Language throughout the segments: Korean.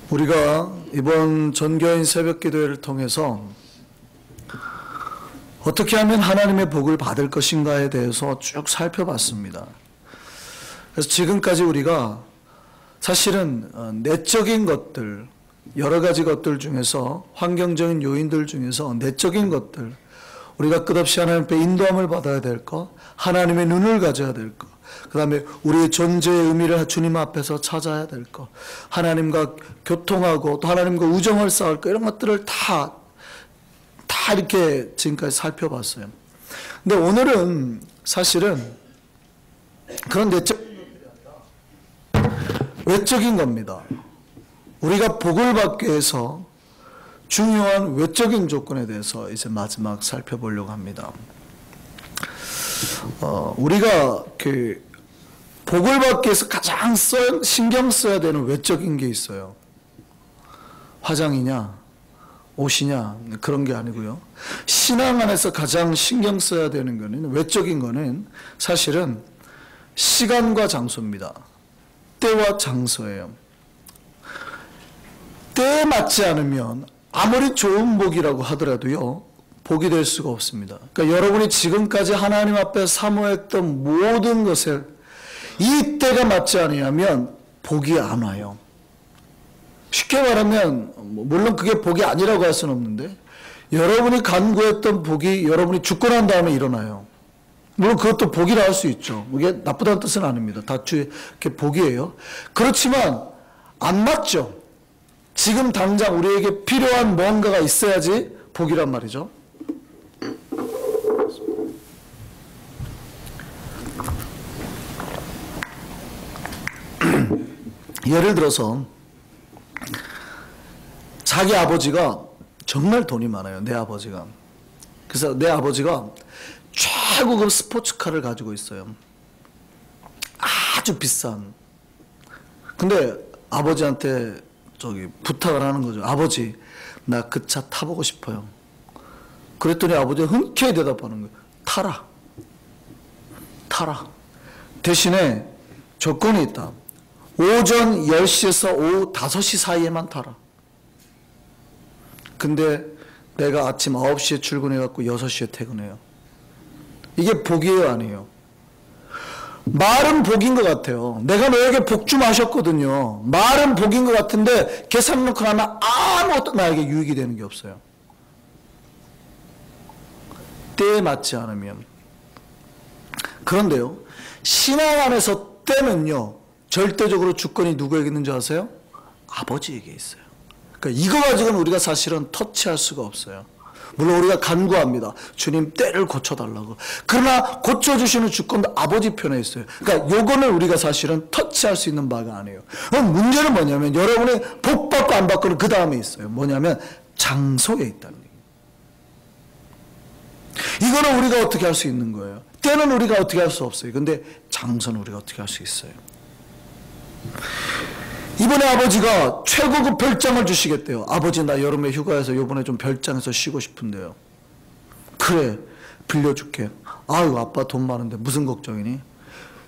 우리가 이번 전교인 새벽기도회를 통해서 어떻게 하면 하나님의 복을 받을 것인가에 대해서 쭉 살펴봤습니다. 그래서 지금까지 우리가 사실은 내적인 것들, 여러 가지 것들 중에서, 환경적인 요인들 중에서 내적인 것들, 우리가 끝없이 하나님 앞에 인도함을 받아야 될 것, 하나님의 눈을 가져야 될 것, 그 다음에 우리의 존재의 의미를 주님 앞에서 찾아야 될 것, 하나님과 교통하고 또 하나님과 우정을 쌓을 것, 이런 것들을 다 이렇게 지금까지 살펴봤어요. 근데 오늘은 사실은 그런 외적인 겁니다. 우리가 복을 받기 위해서 중요한 외적인 조건에 대해서 이제 마지막 살펴보려고 합니다. 우리가 복을 받기 위해서 가장 신경 써야 되는 외적인 게 있어요. 화장이냐, 옷이냐, 그런 게 아니고요. 신앙 안에서 가장 신경 써야 되는 거는, 외적인 거는 사실은 시간과 장소입니다. 때와 장소예요. 때에 맞지 않으면 아무리 좋은 복이라고 하더라도요, 복이 될 수가 없습니다. 그러니까 여러분이 지금까지 하나님 앞에 사모했던 모든 것을 이 때가 맞지 않으면 복이 안 와요. 쉽게 말하면, 물론 그게 복이 아니라고 할 수는 없는데, 여러분이 간구했던 복이 여러분이 죽고 난 다음에 일어나요. 물론 그것도 복이라 할 수 있죠. 이게 나쁘다는 뜻은 아닙니다. 다 복이에요. 그렇지만 안 맞죠. 지금 당장 우리에게 필요한 뭔가가 있어야지 복이란 말이죠. 예를 들어서 자기 아버지가 정말 돈이 많아요. 내 아버지가. 그래서 내 아버지가 최고급 스포츠카를 가지고 있어요. 아주 비싼. 근데 아버지한테 부탁을 하는 거죠. 아버지, 나 그 차 타보고 싶어요. 그랬더니 아버지가 흔쾌히 대답하는 거예요. 타라. 대신에 조건이 있다. 오전 10시에서 오후 5시 사이에만 타라. 근데 내가 아침 9시에 출근해갖고 6시에 퇴근해요. 이게 복이에요, 아니에요? 말은 복인 것 같아요. 내가 너에게 복 좀 하셨거든요. 말은 복인 것 같은데 계산 놓고 나면 아무것도 나에게 유익이 되는 게 없어요. 때에 맞지 않으면. 그런데요, 신앙 안에서 때는요, 절대적으로 주권이 누구에게 있는지 아세요? 아버지에게 있어요. 그러니까 이거 가지고는 우리가 사실은 터치할 수가 없어요. 물론 우리가 간구합니다. 주님, 때를 고쳐달라고. 그러나 고쳐주시는 주권도 아버지 편에 있어요. 그러니까 요거는 우리가 사실은 터치할 수 있는 바가 아니에요. 그럼 문제는 뭐냐면 여러분이 복 받고 안 받고는 그 다음에 있어요. 뭐냐면 장소에 있다는 얘기예요. 이거는 우리가 어떻게 할 수 있는 거예요. 때는 우리가 어떻게 할 수 없어요. 근데 장소는 우리가 어떻게 할 수 있어요. 이번에 아버지가 최고급 별장을 주시겠대요. 아버지, 나 여름에 휴가에서 이번에 좀 별장에서 쉬고 싶은데요. 그래, 빌려줄게. 아유, 아빠 돈 많은데 무슨 걱정이니?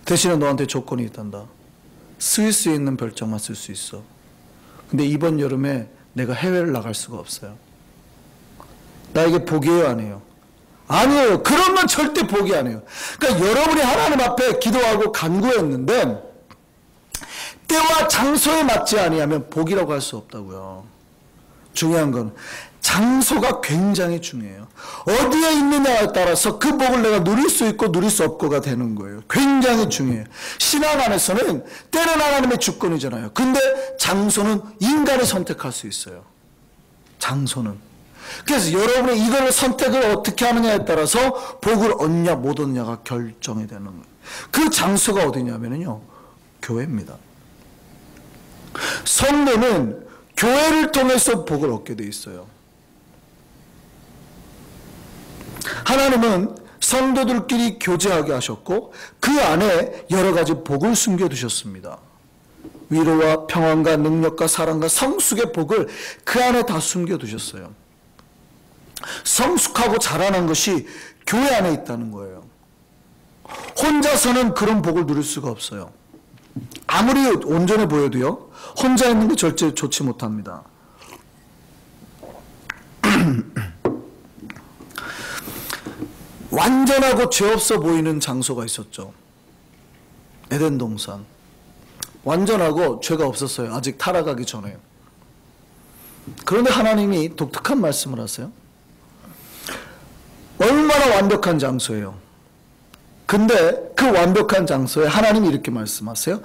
대신에 너한테 조건이 있단다. 스위스에 있는 별장만 쓸 수 있어. 근데 이번 여름에 내가 해외를 나갈 수가 없어요. 나에게 복이에요, 아니에요? 아니에요. 그런 건 절대 복이 아니에요. 그러니까 여러분이 하나님 앞에 기도하고 간구했는데 때와 장소에 맞지 아니하면 복이라고 할 수 없다고요. 중요한 건 장소가 굉장히 중요해요. 어디에 있느냐에 따라서 그 복을 내가 누릴 수 있고 누릴 수 없고가 되는 거예요. 굉장히 중요해요. 신앙 안에서는 때는 하나님의 주권이잖아요. 근데 장소는 인간이 선택할 수 있어요. 장소는. 그래서 여러분이 이걸 선택을 어떻게 하느냐에 따라서 복을 얻냐 못 얻냐가 결정이 되는 거예요. 그 장소가 어디냐면요, 교회입니다. 성도는 교회를 통해서 복을 얻게 돼 있어요. 하나님은 성도들끼리 교제하게 하셨고 그 안에 여러 가지 복을 숨겨두셨습니다. 위로와 평안과 능력과 사랑과 성숙의 복을 그 안에 다 숨겨두셨어요. 성숙하고 자라난 것이 교회 안에 있다는 거예요. 혼자서는 그런 복을 누릴 수가 없어요. 아무리 온전해 보여도요, 혼자 있는 게 절대 좋지 못합니다. 완전하고 죄 없어 보이는 장소가 있었죠. 에덴 동산. 완전하고 죄가 없었어요. 아직 타락하기 전에. 그런데 하나님이 독특한 말씀을 하세요. 얼마나 완벽한 장소예요. 근데 그 완벽한 장소에 하나님이 이렇게 말씀하세요.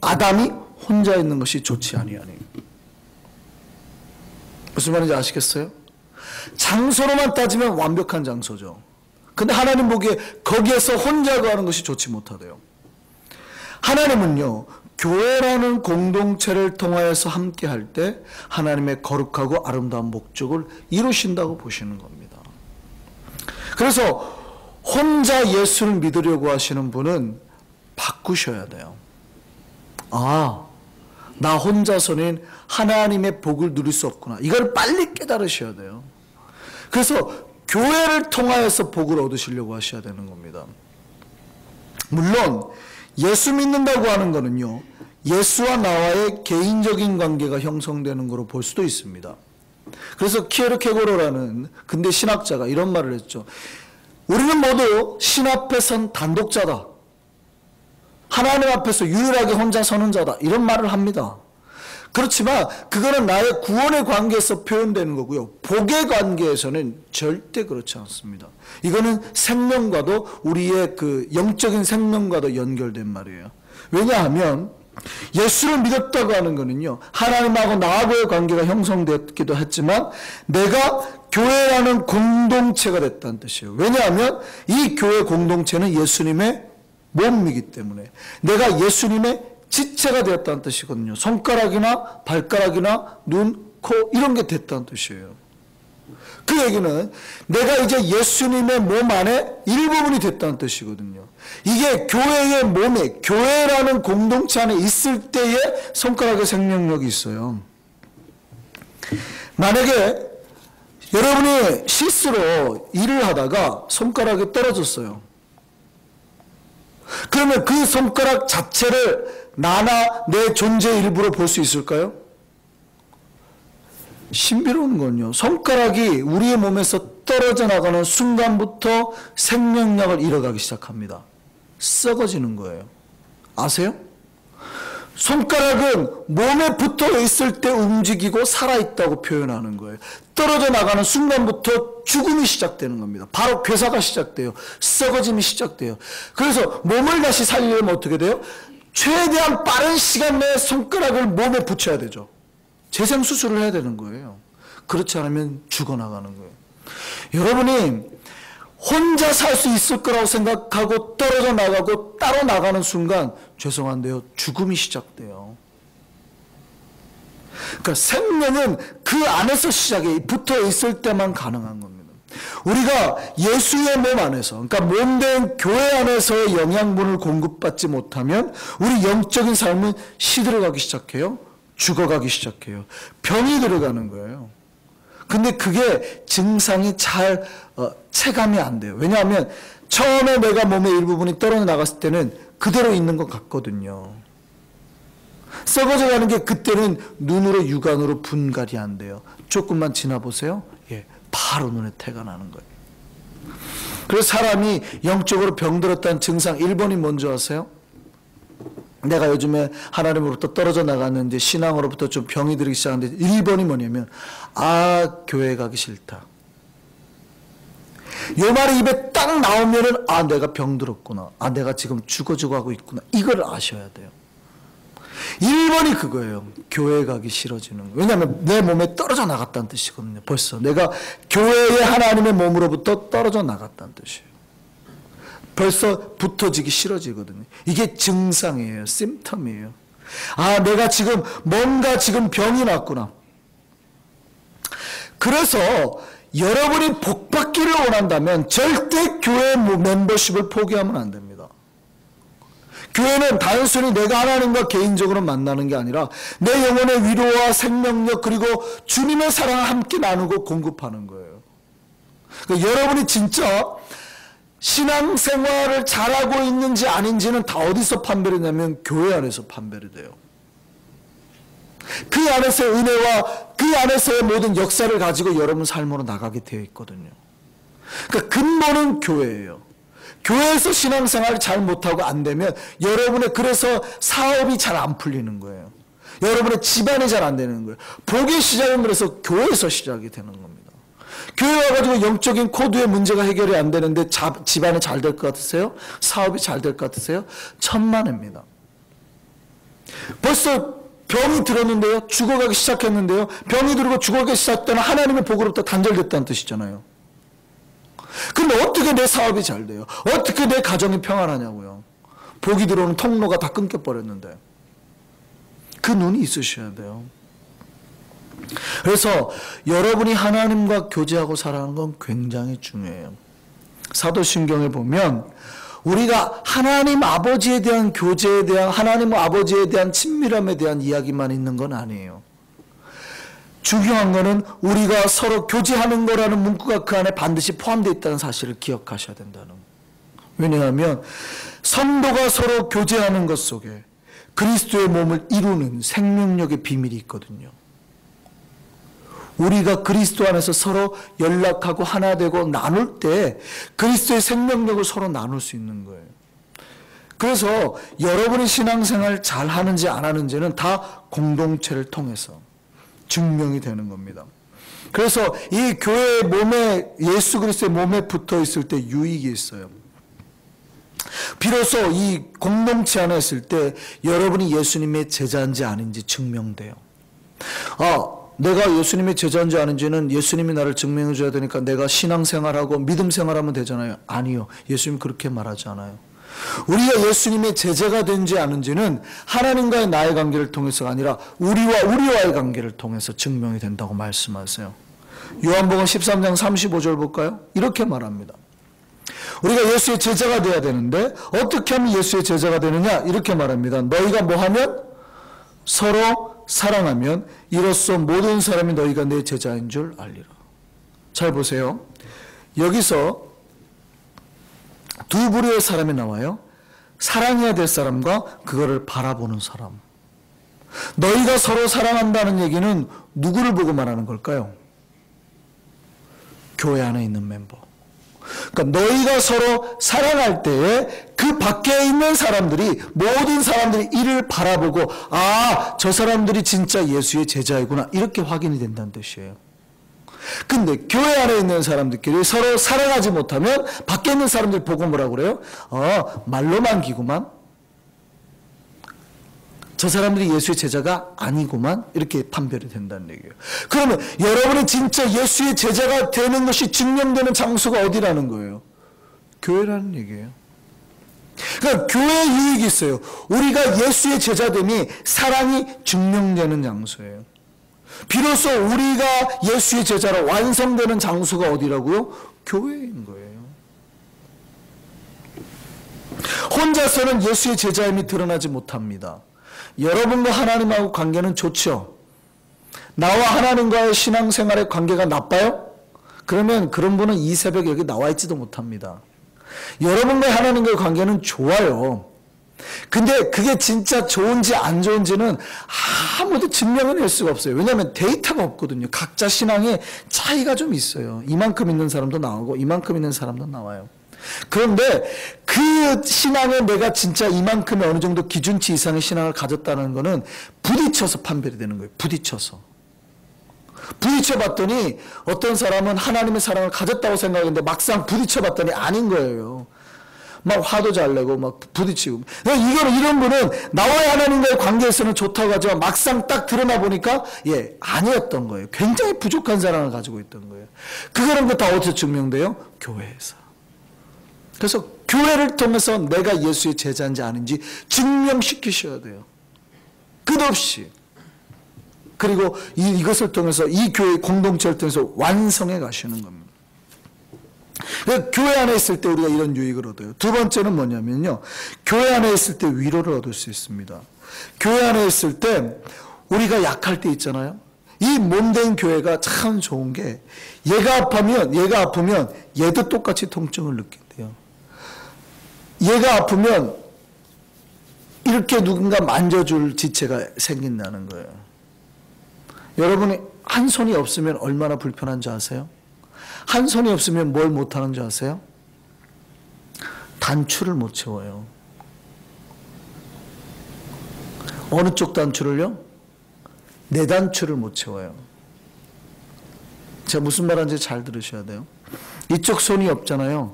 아담이 혼자 있는 것이 좋지 아니하니. 무슨 말인지 아시겠어요? 장소로만 따지면 완벽한 장소죠. 근데 하나님 보기에 거기에서 혼자 거하는 것이 좋지 못하대요. 하나님은요, 교회라는 공동체를 통하여서 함께 할 때 하나님의 거룩하고 아름다운 목적을 이루신다고 보시는 겁니다. 그래서 혼자 예수를 믿으려고 하시는 분은 바꾸셔야 돼요. 아, 나 혼자서는 하나님의 복을 누릴 수 없구나. 이걸 빨리 깨달으셔야 돼요. 그래서 교회를 통하여서 복을 얻으시려고 하셔야 되는 겁니다. 물론 예수 믿는다고 하는 거는요, 예수와 나와의 개인적인 관계가 형성되는 거로 볼 수도 있습니다. 그래서 키에르케고르라는 근대 신학자가 이런 말을 했죠. 우리는 모두 신 앞에 선 단독자다. 하나님 앞에서 유일하게 혼자 서는 자다. 이런 말을 합니다. 그렇지만 그거는 나의 구원의 관계에서 표현되는 거고요. 복의 관계에서는 절대 그렇지 않습니다. 이거는 생명과도 우리의 그 영적인 생명과도 연결된 말이에요. 왜냐하면 예수를 믿었다고 하는 거는요, 하나님하고 나하고의 관계가 형성됐기도 했지만 내가 교회라는 공동체가 됐다는 뜻이에요. 왜냐하면 이 교회 공동체는 예수님의 몸이기 때문에 내가 예수님의 지체가 되었다는 뜻이거든요. 손가락이나 발가락이나 눈, 코 이런 게 됐다는 뜻이에요. 그 얘기는 내가 이제 예수님의 몸 안에 일부분이 됐다는 뜻이거든요. 이게 교회의 몸에, 교회라는 공동체 안에 있을 때의 손가락의 생명력이 있어요. 만약에 여러분이 실수로 일을 하다가 손가락이 떨어졌어요. 그러면 그 손가락 자체를 나나 내 존재의 일부로 볼 수 있을까요? 신비로운 건요, 손가락이 우리의 몸에서 떨어져 나가는 순간부터 생명력을 잃어가기 시작합니다. 썩어지는 거예요. 아세요? 손가락은 몸에 붙어 있을 때 움직이고 살아있다고 표현하는 거예요. 떨어져 나가는 순간부터 죽음이 시작되는 겁니다. 바로 괴사가 시작돼요. 썩어짐이 시작돼요. 그래서 몸을 다시 살리려면 어떻게 돼요? 최대한 빠른 시간 내에 손가락을 몸에 붙여야 되죠. 재생수술을 해야 되는 거예요. 그렇지 않으면 죽어나가는 거예요. 여러분이 혼자 살 수 있을 거라고 생각하고 떨어져 나가고 따로 나가는 순간 죄송한데요, 죽음이 시작돼요. 그러니까 생명은 그 안에서 시작해 붙어 있을 때만 가능한 겁니다. 우리가 예수의 몸 안에서, 그러니까 몸된 교회 안에서의 영양분을 공급받지 못하면 우리 영적인 삶은 시들어가기 시작해요. 죽어가기 시작해요. 병이 들어가는 거예요. 근데 그게 증상이 잘 체감이 안 돼요. 왜냐하면 처음에 내가 몸의 일부분이 떨어져 나갔을 때는 그대로 있는 것 같거든요. 썩어져 가는 게 그때는 눈으로 육안으로 분갈이 안 돼요. 조금만 지나보세요. 예, 바로 눈에 태가 나는 거예요. 그래서 사람이 영적으로 병들었다는 증상 1번이 뭔지 아세요? 내가 요즘에 하나님으로부터 떨어져 나갔는데 신앙으로부터 좀 병이 들기 시작하는데 1번이 뭐냐면 교회 가기 싫다. 요 말이 입에 딱 나오면은 내가 병들었구나. 내가 지금 죽어가고 있구나. 이걸 아셔야 돼요. 1번이 그거예요. 교회 가기 싫어지는 거예요. 왜냐하면 내 몸에 떨어져 나갔다는 뜻이거든요. 벌써 내가 교회의 하나님의 몸으로부터 떨어져 나갔다는 뜻이에요. 벌써 붙어지기 싫어지거든요. 이게 증상이에요. 심텀이에요. 내가 지금 뭔가 지금 병이 났구나. 그래서 여러분이 복받기를 원한다면 절대 교회 멤버십을 포기하면 안 됩니다. 교회는 단순히 내가 하나님과 개인적으로 만나는 게 아니라 내 영혼의 위로와 생명력 그리고 주님의 사랑을 함께 나누고 공급하는 거예요. 그러니까 여러분이 진짜 신앙생활을 잘하고 있는지 아닌지는 다 어디서 판별이 되냐면 교회 안에서 판별이 돼요. 그 안에서의 은혜와 그 안에서의 모든 역사를 가지고 여러분 삶으로 나가게 되어 있거든요. 그러니까 근본은 교회예요. 교회에서 신앙생활을 잘 못하고 안 되면 여러분의 그래서 사업이 잘 안 풀리는 거예요. 여러분의 집안이 잘 안 되는 거예요. 복의 시작은 그래서 교회에서 시작이 되는 겁니다. 교회 와가지고 영적인 코드의 문제가 해결이 안 되는데 집안이 잘 될 것 같으세요? 사업이 잘 될 것 같으세요? 천만입니다. 벌써 병이 들었는데요. 죽어가기 시작했는데요. 병이 들고 죽어가기 시작되면 하나님의 복으로부터 단절됐다는 뜻이잖아요. 근데 어떻게 내 사업이 잘 돼요? 어떻게 내 가정이 평안하냐고요. 복이 들어오는 통로가 다 끊겨버렸는데. 그 눈이 있으셔야 돼요. 그래서 여러분이 하나님과 교제하고 살아가는 건 굉장히 중요해요. 사도신경에 보면 우리가 하나님 아버지에 대한 교제에 대한 하나님 아버지에 대한 친밀함에 대한 이야기만 있는 건 아니에요. 중요한 거는 우리가 서로 교제하는 거라는 문구가 그 안에 반드시 포함되어 있다는 사실을 기억하셔야 된다는 거예요. 왜냐하면 성도가 서로 교제하는 것 속에 그리스도의 몸을 이루는 생명력의 비밀이 있거든요. 우리가 그리스도 안에서 서로 연락하고 하나 되고 나눌 때 그리스도의 생명력을 서로 나눌 수 있는 거예요. 그래서 여러분이 신앙생활 잘 하는지 안 하는지는 다 공동체를 통해서 증명이 되는 겁니다. 그래서 이 교회의 몸에 예수 그리스도의 몸에 붙어 있을 때 유익이 있어요. 비로소 이 공동체 안에 있을 때 여러분이 예수님의 제자인지 아닌지 증명돼요. 내가 예수님의 제자인지 아닌지는 예수님이 나를 증명해 줘야 되니까 내가 신앙생활하고 믿음생활하면 되잖아요. 아니요. 예수님 그렇게 말하지 않아요. 우리가 예수님의 제자가 된지 아닌지는 하나님과의 나의 관계를 통해서가 아니라 우리와의 관계를 통해서 증명이 된다고 말씀하세요. 요한복음 13장 35절 볼까요? 이렇게 말합니다. 우리가 예수의 제자가 되어야 되는데 어떻게 하면 예수의 제자가 되느냐? 이렇게 말합니다. 너희가 뭐하면? 서로 사랑하면 이로써 모든 사람이 너희가 내 제자인 줄 알리라. 잘 보세요. 여기서 두 부류의 사람이 나와요. 사랑해야 될 사람과 그거를 바라보는 사람. 너희가 서로 사랑한다는 얘기는 누구를 보고 말하는 걸까요? 교회 안에 있는 멤버. 그러니까 너희가 서로 사랑할 때에 그 밖에 있는 사람들이 모든 사람들이 이를 바라보고 저 사람들이 진짜 예수의 제자이구나 이렇게 확인이 된다는 뜻이에요. 근데 교회 안에 있는 사람들끼리 서로 사랑하지 못하면 밖에 있는 사람들이 보고 뭐라고 그래요? 말로만 기구만. 저 사람들이 예수의 제자가 아니구만 이렇게 판별이 된다는 얘기예요. 그러면 여러분이 진짜 예수의 제자가 되는 것이 증명되는 장소가 어디라는 거예요? 교회라는 얘기예요. 그러니까 교회에 유익이 있어요. 우리가 예수의 제자됨이 사랑이 증명되는 장소예요. 비로소 우리가 예수의 제자로 완성되는 장소가 어디라고요? 교회인 거예요. 혼자서는 예수의 제자임이 드러나지 못합니다. 여러분과 하나님하고 관계는 좋죠. 나와 하나님과의 신앙생활의 관계가 나빠요? 그러면 그런 분은 이 새벽에 여기 나와 있지도 못합니다. 여러분과 하나님과의 관계는 좋아요. 근데 그게 진짜 좋은지 안 좋은지는 아무도 증명해낼 수가 없어요. 왜냐하면 데이터가 없거든요. 각자 신앙에 차이가 좀 있어요. 이만큼 있는 사람도 나오고 이만큼 있는 사람도 나와요. 그런데 그 신앙에 내가 진짜 이만큼의 어느 정도 기준치 이상의 신앙을 가졌다는 것은 부딪혀서 판별이 되는 거예요. 부딪혀 봤더니 어떤 사람은 하나님의 사랑을 가졌다고 생각했는데 막상 부딪혀 봤더니 아닌 거예요. 막 화도 잘 내고 막 부딪히고. 이런 분은 나와의 하나님과의 관계에서는 좋다고 하지만 막상 딱 드러나 보니까 아니었던 거예요. 굉장히 부족한 사랑을 가지고 있던 거예요. 그런 거 다 어디서 증명돼요? 교회에서. 그래서 교회를 통해서 내가 예수의 제자인지 아닌지 증명시키셔야 돼요. 끝없이. 그리고 이것을 통해서 이 교회 공동체를 통해서 완성해 가시는 겁니다. 교회 안에 있을 때 우리가 이런 유익을 얻어요. 두 번째는 뭐냐면요. 교회 안에 있을 때 위로를 얻을 수 있습니다. 교회 안에 있을 때 우리가 약할 때 있잖아요. 이 몸된 교회가 참 좋은 게 얘가 아프면 얘도 똑같이 통증을 느낀대요. 얘가 아프면 이렇게 누군가 만져줄 지체가 생긴다는 거예요. 여러분이 한 손이 없으면 얼마나 불편한 줄 아세요? 한 손이 없으면 뭘 못하는 줄 아세요? 단추를 못 채워요. 어느 쪽 단추를요? 내 단추를 못 채워요. 제가 무슨 말하는지 잘 들으셔야 돼요. 이쪽 손이 없잖아요.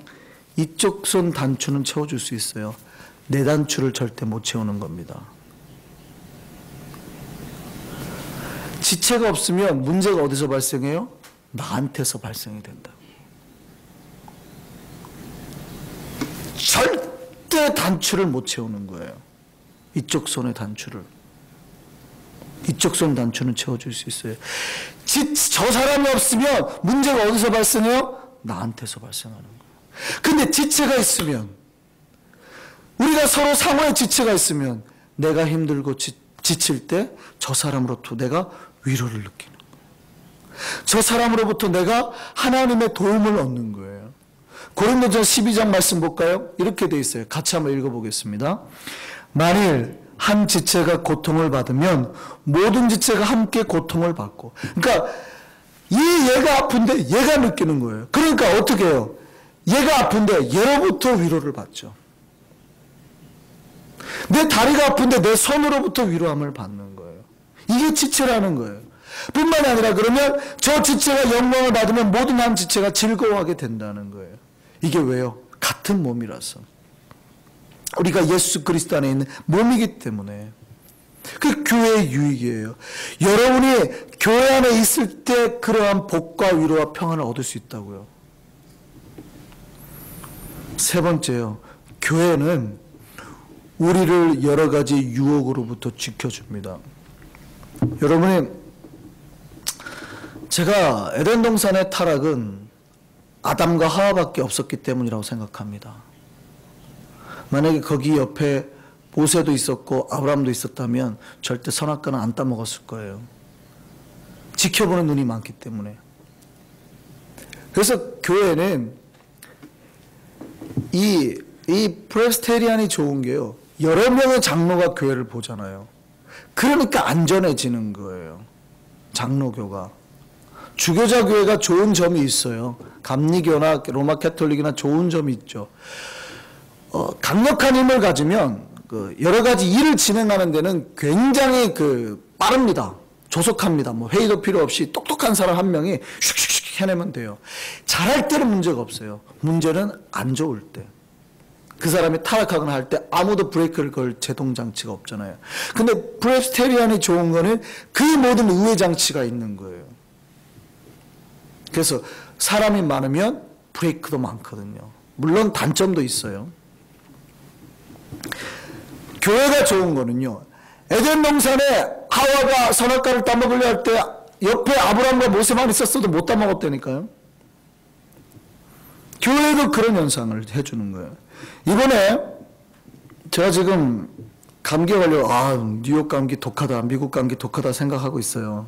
이쪽 손 단추는 채워줄 수 있어요. 내 단추를 절대 못 채우는 겁니다. 지체가 없으면 문제가 어디서 발생해요? 나한테서 발생이 된다. 절대 단추를 못 채우는 거예요. 이쪽 손의 단추를. 이쪽 손 단추는 채워줄 수 있어요. 저 사람이 없으면 문제가 어디서 발생해요? 나한테서 발생하는 거예요. 근데 지체가 있으면, 우리가 서로 상호의 지체가 있으면 내가 힘들고 지칠 때 저 사람으로부터 내가 위로를 느끼는 거예요. 저 사람으로부터 내가 하나님의 도움을 얻는 거예요. 고린도전서 12장 말씀 볼까요? 이렇게 돼 있어요. 같이 한번 읽어보겠습니다. 만일 한 지체가 고통을 받으면 모든 지체가 함께 고통을 받고, 그러니까 얘가 아픈데 얘가 느끼는 거예요. 그러니까 어떻게 해요? 얘가 아픈데 얘로부터 위로를 받죠. 내 다리가 아픈데 내 손으로부터 위로함을 받는 거예요. 이게 지체라는 거예요. 뿐만 아니라 그러면 저 지체가 영광을 받으면 모든 한 지체가 즐거워하게 된다는 거예요. 이게 왜요? 같은 몸이라서. 우리가 예수 그리스도 안에 있는 몸이기 때문에. 그 교회의 유익이에요. 여러분이 교회 안에 있을 때 그러한 복과 위로와 평안을 얻을 수 있다고요. 세 번째요. 교회는 우리를 여러 가지 유혹으로부터 지켜줍니다. 여러분이, 제가 에덴 동산의 타락은 아담과 하와밖에 없었기 때문이라고 생각합니다. 만약에 거기 옆에 모세도 있었고 아브라함도 있었다면 절대 선악과는 안 따먹었을 거예요. 지켜보는 눈이 많기 때문에. 그래서 교회는 이 프레스테리안이 좋은 게요, 여러 명의 장로가 교회를 보잖아요. 그러니까 안전해지는 거예요. 장로교가. 주교자 교회가 좋은 점이 있어요. 감리교나 로마 캐톨릭이나 좋은 점이 있죠. 강력한 힘을 가지면 여러 가지 일을 진행하는 데는 굉장히 빠릅니다. 조속합니다. 뭐 회의도 필요 없이 똑똑한 사람 한 명이 슉슉슉 해내면 돼요. 잘할 때는 문제가 없어요. 문제는 안 좋을 때. 그 사람이 타락하거나 할 때 아무도 브레이크를 걸 제동장치가 없잖아요. 근데 프레스테리안이 좋은 거는 그 모든 우회장치가 있는 거예요. 그래서 사람이 많으면 브레이크도 많거든요. 물론 단점도 있어요. 교회가 좋은 거는요, 에덴 동산에 하와가 선악과를 따먹으려 할 때 옆에 아브라함과 모세만 있었어도 못 따먹었다니까요. 교회도 그런 현상을 해주는 거예요. 이번에 제가 지금 감기에 걸려, 뉴욕 감기 독하다, 미국 감기 독하다 생각하고 있어요.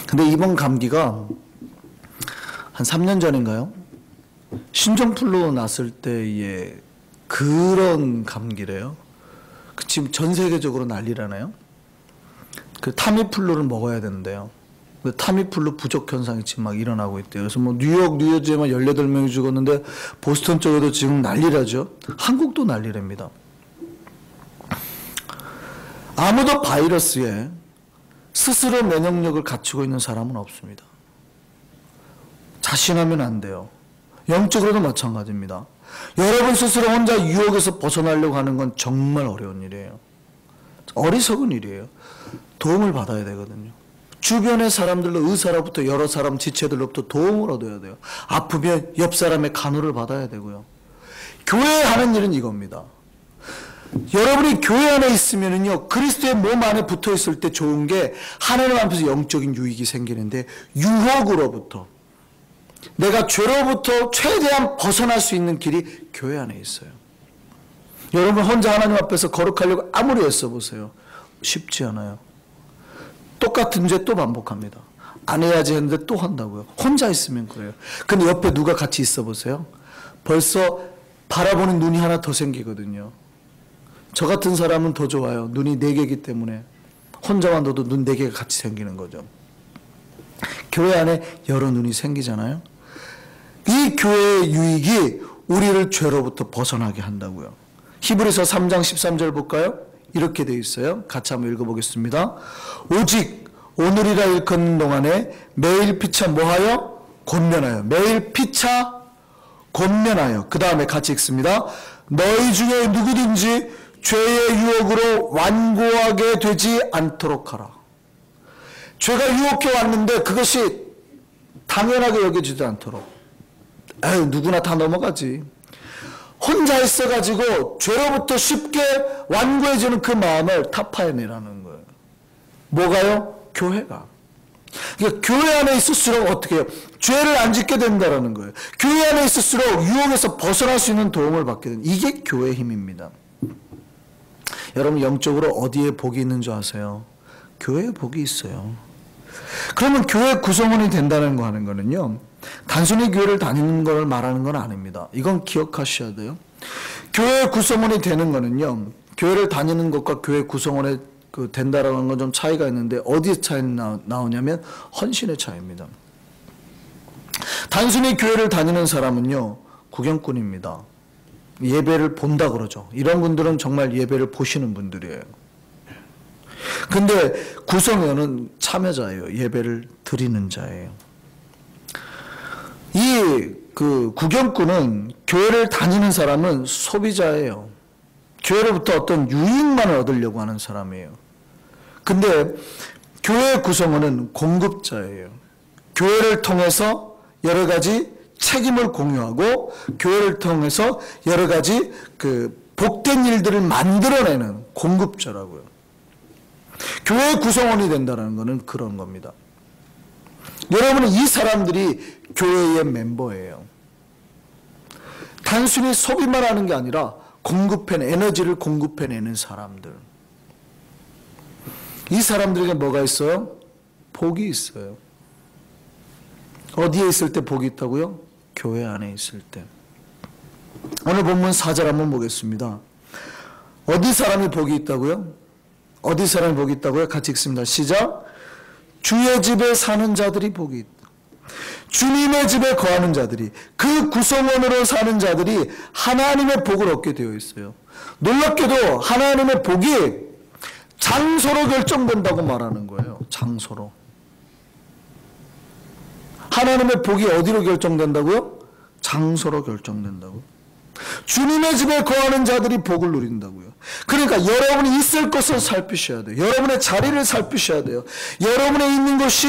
근데 이번 감기가 한 3년 전인가요? 신종플루 났을 때의 그런 감기래요. 지금 전 세계적으로 난리라나요? 그 타미플루를 먹어야 되는데요. 타미플루 부족 현상이 지금 막 일어나고 있대요. 그래서 뭐 뉴저지에만 18명이 죽었는데 보스턴 쪽에도 지금 난리라죠. 한국도 난리랍니다. 아무도 바이러스에 스스로 면역력을 갖추고 있는 사람은 없습니다. 자신하면 안 돼요. 영적으로도 마찬가지입니다. 여러분 스스로 혼자 유혹에서 벗어나려고 하는 건 정말 어려운 일이에요. 어리석은 일이에요. 도움을 받아야 되거든요. 주변의 사람들로, 의사로부터, 여러 사람 지체들로부터 도움을 얻어야 돼요. 아프면 옆 사람의 간호를 받아야 되고요. 교회에 하는 일은 이겁니다. 여러분이 교회 안에 있으면은요, 그리스도의 몸 안에 붙어 있을 때 좋은 게 하나님 앞에서 영적인 유익이 생기는데, 유혹으로부터, 내가 죄로부터 최대한 벗어날 수 있는 길이 교회 안에 있어요. 여러분 혼자 하나님 앞에서 거룩하려고 아무리 애써 보세요. 쉽지 않아요. 똑같은 죄 또 반복합니다. 안 해야지 했는데 또 한다고요. 혼자 있으면 그래요. 근데 옆에 누가 같이 있어 보세요. 벌써 바라보는 눈이 하나 더 생기거든요. 저 같은 사람은 더 좋아요. 눈이 4개이기 때문에 혼자만 둬도 눈 4개가 같이 생기는 거죠. 교회 안에 여러 눈이 생기잖아요. 이 교회의 유익이 우리를 죄로부터 벗어나게 한다고요. 히브리서 3장 13절 볼까요? 이렇게 되어 있어요. 같이 한번 읽어보겠습니다. 오직 오늘이라 일컫는 동안에 매일 피차 뭐하여? 권면하여. 매일 피차 권면하여. 그 다음에 같이 읽습니다. 너희 중에 누구든지 죄의 유혹으로 완고하게 되지 않도록 하라. 죄가 유혹해 왔는데 그것이 당연하게 여겨지지 않도록. 에휴, 누구나 다 넘어가지. 혼자 있어가지고 죄로부터 쉽게 완고해지는 그 마음을 타파해내라는 거예요. 뭐가요? 교회가. 그러니까 교회 안에 있을수록 어떻게 해요? 죄를 안 짓게 된다는 거예요. 교회 안에 있을수록 유혹에서 벗어날 수 있는 도움을 받게 된다. 이게 교회의 힘입니다. 여러분 영적으로 어디에 복이 있는 줄 아세요? 교회에 복이 있어요. 그러면 교회 구성원이 된다는 거 하는 거는요, 단순히 교회를 다니는 걸 말하는 건 아닙니다. 이건 기억하셔야 돼요. 교회 구성원이 되는 거는요, 교회를 다니는 것과 교회 구성원이 된다라는 건 좀 차이가 있는데 어디에 차이가 나오냐면 헌신의 차이입니다. 단순히 교회를 다니는 사람은요, 구경꾼입니다. 예배를 본다 그러죠. 이런 분들은 정말 예배를 보시는 분들이에요. 근데 구성원은 참여자예요. 예배를 드리는 자예요. 이 구경꾼은, 교회를 다니는 사람은 소비자예요. 교회로부터 어떤 유익만을 얻으려고 하는 사람이에요. 근데 교회 구성원은 공급자예요. 교회를 통해서 여러 가지 책임을 공유하고 교회를 통해서 여러 가지 복된 일들을 만들어내는 공급자라고요. 교회 구성원이 된다는 것은 그런 겁니다. 여러분은 이 사람들이 교회의 멤버예요. 단순히 소비만 하는 게 아니라 에너지를 공급해내는 사람들. 이 사람들에게 뭐가 있어요? 복이 있어요. 어디에 있을 때 복이 있다고요? 교회 안에 있을 때. 오늘 본문 4절 한번 보겠습니다. 어디 사람이 복이 있다고요? 어디 사람이 복이 있다고요? 같이 읽습니다. 시작. 주의 집에 사는 자들이 복이 있다. 주님의 집에 거하는 자들이, 그 구성원으로 사는 자들이 하나님의 복을 얻게 되어 있어요. 놀랍게도 하나님의 복이 장소로 결정된다고 말하는 거예요. 장소로. 하나님의 복이 어디로 결정된다고요? 장소로 결정된다고요. 주님의 집에 거하는 자들이 복을 누린다고요. 그러니까 여러분이 있을 것을 살피셔야 돼요. 여러분의 자리를 살피셔야 돼요. 여러분의 있는 것이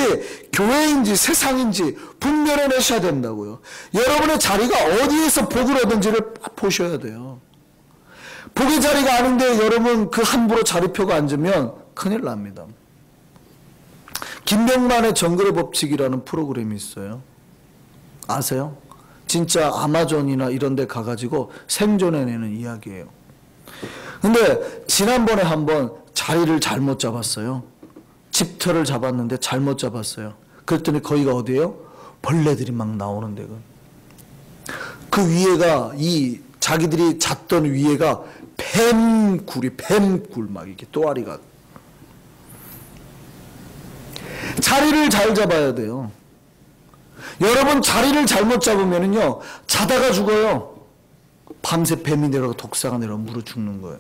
교회인지 세상인지 분별해내셔야 된다고요. 여러분의 자리가 어디에서 복을 얻은지를 보셔야 돼요. 복의 자리가 아닌데 여러분 함부로 자리표가 앉으면 큰일 납니다. 김병만의 정글의 법칙이라는 프로그램이 있어요. 아세요? 진짜 아마존이나 이런 데 가가지고 생존해내는 이야기예요. 근데 지난번에 한번 자리를 잘못 잡았어요. 집터를 잡았는데 잘못 잡았어요. 그랬더니 거기가 어디예요? 벌레들이 막 나오는 데가. 그 위에가 자기들이 잤던 위에가 뱀굴 막 이렇게 또아리가. 자리를 잘 잡아야 돼요. 여러분 자리를 잘못 잡으면요 자다가 죽어요. 밤새 뱀이 내려가 독사가 내려가 물어 죽는 거예요.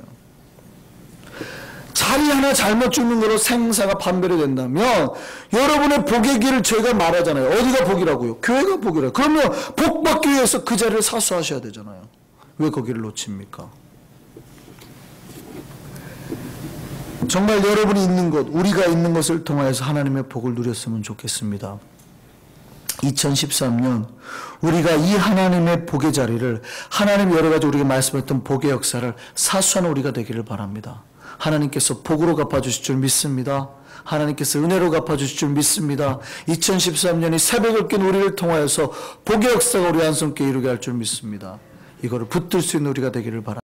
자리 하나 잘못 죽는 거로 생사가 판별이 된다면 여러분의 복의 길을 저희가 말하잖아요. 어디가 복이라고요? 교회가 복이라고요. 그러면 복 받기 위해서 그 자리를 사수하셔야 되잖아요. 왜 거기를 놓칩니까? 정말 여러분이 있는 것, 우리가 있는 것을 통하여서 하나님의 복을 누렸으면 좋겠습니다. 2013년 우리가 이 하나님의 복의 자리를, 하나님 여러 가지 우리에게 말씀했던 복의 역사를 사수하는 우리가 되기를 바랍니다. 하나님께서 복으로 갚아주실 줄 믿습니다. 하나님께서 은혜로 갚아주실 줄 믿습니다. 2013년이 새벽을 깬 우리를 통하여서 복의 역사가 우리 한손께 이루게 할 줄 믿습니다. 이거를 붙들 수 있는 우리가 되기를 바랍니다.